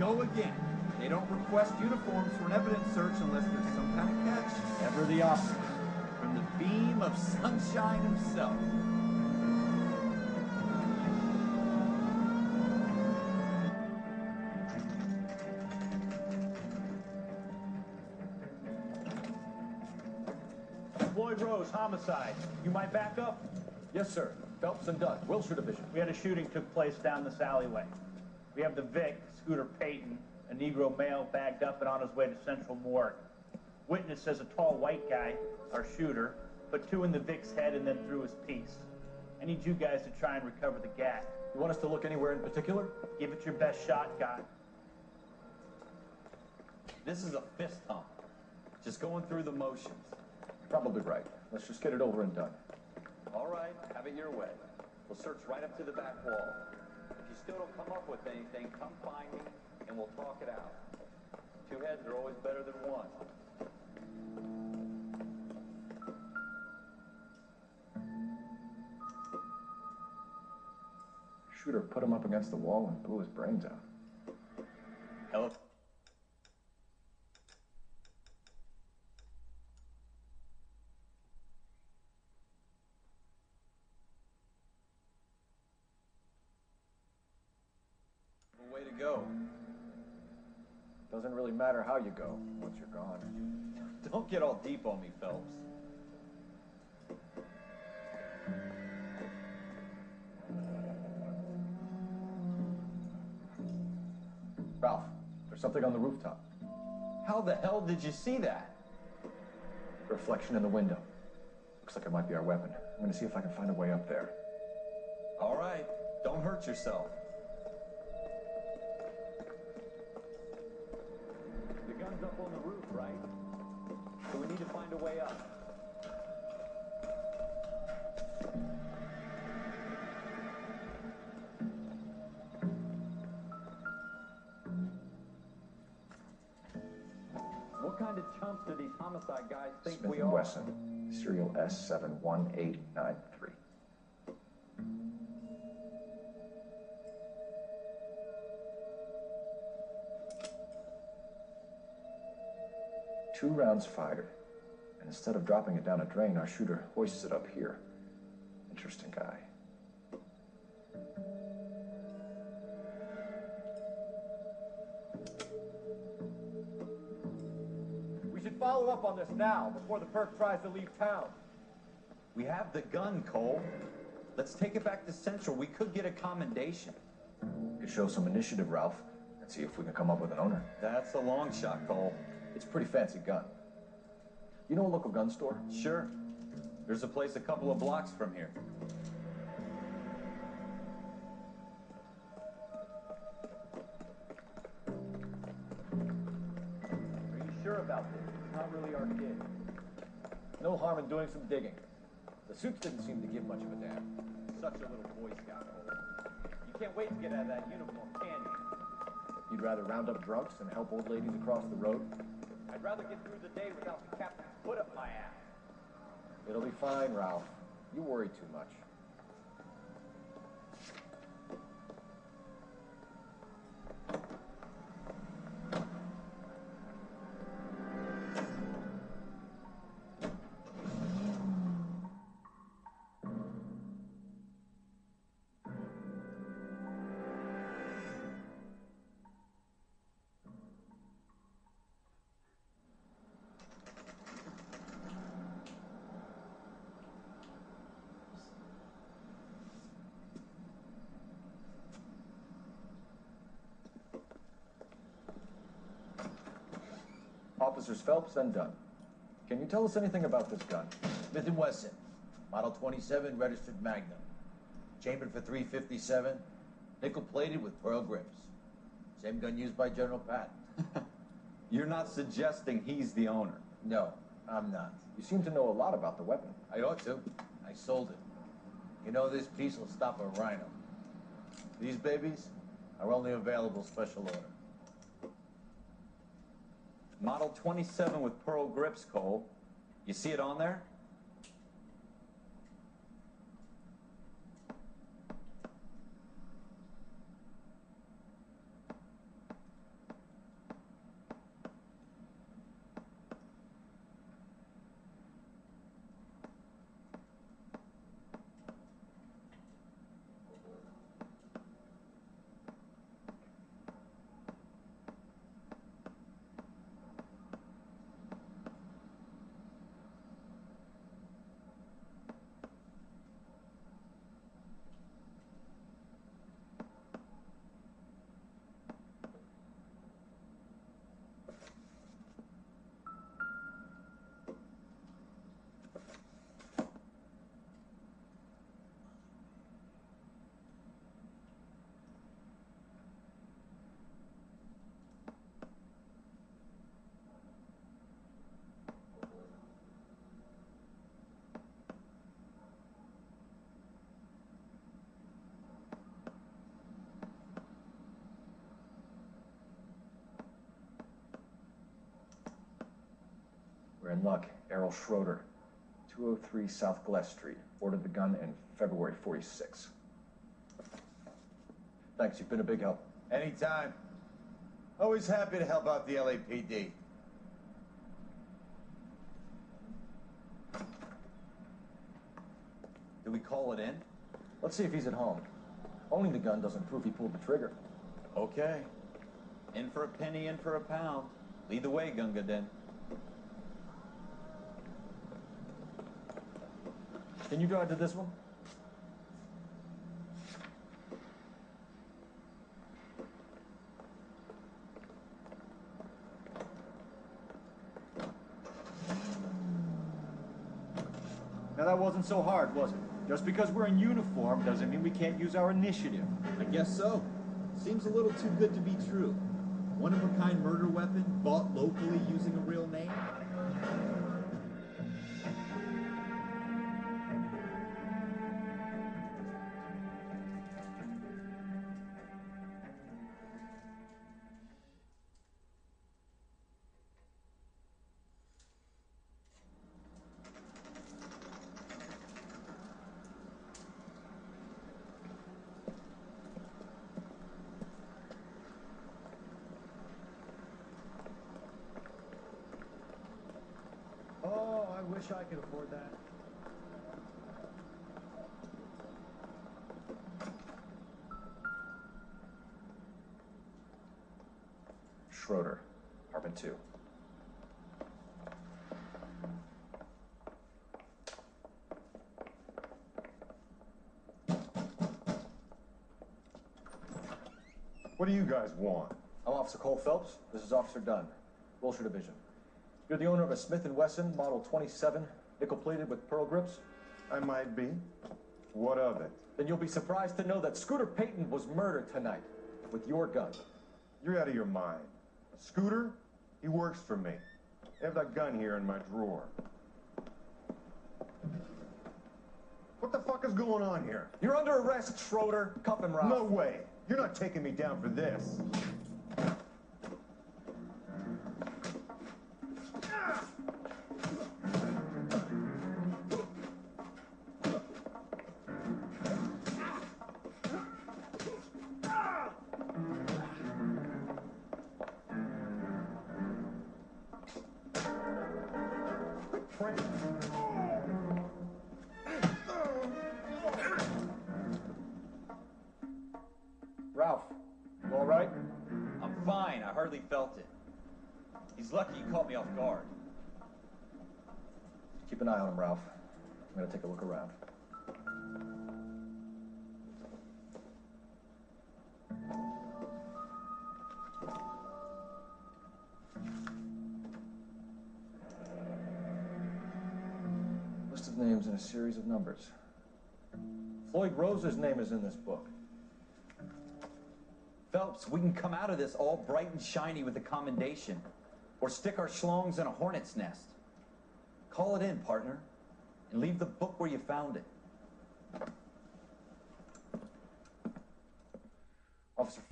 go again. They don't request uniforms for an evidence search unless there's some kind of catch. Ever the opposite. From the beam of sunshine himself. Floyd Rose, homicide. You might back up? Yes, sir. Phelps and Dunn, Wilshire Division. We had a shooting took place down this alleyway. We have the Vic, Scooter Payton, a Negro male bagged up and on his way to Central Morgue. Witness says a tall white guy, our shooter, put two in the Vic's head and then threw his piece. I need you guys to try and recover the gat. You want us to look anywhere in particular? Give it your best shot, guy. This is a fist hump. Just going through the motions. Probably right. Let's just get it over and done. All right, have it your way. We'll search right up to the back wall. If you still don't come up with anything, come find me and we'll talk it out. Two heads are always better than one. Shooter put him up against the wall and blew his brains out. Hello? Way to go. Doesn't really matter how you go once you're gone. Don't get all deep on me, Phelps. Ralph, there's something on the rooftop. How the hell did you see that? Reflection in the window. Looks like it might be our weapon. I'm gonna see if I can find a way up there. All right, don't hurt yourself. The gun's up on the roof, right? So we need to find a way up. What kind of chumps do these homicide guys think Smith we and are? Wesson, serial S71893. Two rounds fired, and instead of dropping it down a drain, our shooter hoists it up here. Interesting guy. We should follow up on this now, before the perp tries to leave town. We have the gun, Cole. Let's take it back to Central. We could get a commendation. Could show some initiative, Ralph, and see if we can come up with an owner. That's a long shot, Cole. It's a pretty fancy gun. You know a local gun store? Sure. There's a place a couple of blocks from here. Are you sure about this? It's not really our kid. No harm in doing some digging. The suits didn't seem to give much of a damn. Such a little Boy Scout, Cole. You can't wait to get out of that uniform, can you? You'd rather round up drunks than help old ladies across the road? I'd rather get through the day without the captain's foot up my ass. It'll be fine, Ralph. You worry too much. Officers Phelps and Dunn. Can you tell us anything about this gun? Smith & Wesson, Model 27, registered Magnum. Chambered for .357, nickel-plated with pearl grips. Same gun used by General Patton. You're not suggesting he's the owner? No, I'm not. You seem to know a lot about the weapon. I ought to. I sold it. You know, this piece will stop a rhino. These babies are only available special order. Model 27 with pearl grips, Cole. You see it on there? You're in luck. Errol Schroeder, 203 South Glass Street. Ordered the gun in February '46. Thanks, you've been a big help. Anytime. Always happy to help out the LAPD. Do we call it in? Let's see if he's at home. Owning the gun doesn't prove he pulled the trigger. Okay. In for a penny, in for a pound. Lead the way, Gunga Den. Can you drive to this one? Now that wasn't so hard, was it? Just because we're in uniform doesn't mean we can't use our initiative. I guess so. Seems a little too good to be true. One-of-a-kind murder weapon, bought locally using a real name? Oh, I wish I could afford that. Schroeder, apartment 2. What do you guys want? I'm Officer Cole Phelps. This is Officer Dunn, Wilshire Division. You're the owner of a Smith & Wesson Model 27, nickel-plated with pearl grips? I might be. What of it? Then you'll be surprised to know that Scooter Payton was murdered tonight with your gun. You're out of your mind. Scooter? He works for me. I have that gun here in my drawer. What the fuck is going on here? You're under arrest, Schroeder. Cuff him, Ralph. No way. You're not taking me down for this. Ralph, you all right? I'm fine. I hardly felt it. He's lucky you caught me off guard. Keep an eye on him, Ralph. I'm gonna take a look around. List of names and a series of numbers. Floyd Rose's name is in this book. Phelps, we can come out of this all bright and shiny with the commendation. Or stick our schlongs in a hornet's nest. Call it in, partner. And leave the book where you found it. Officer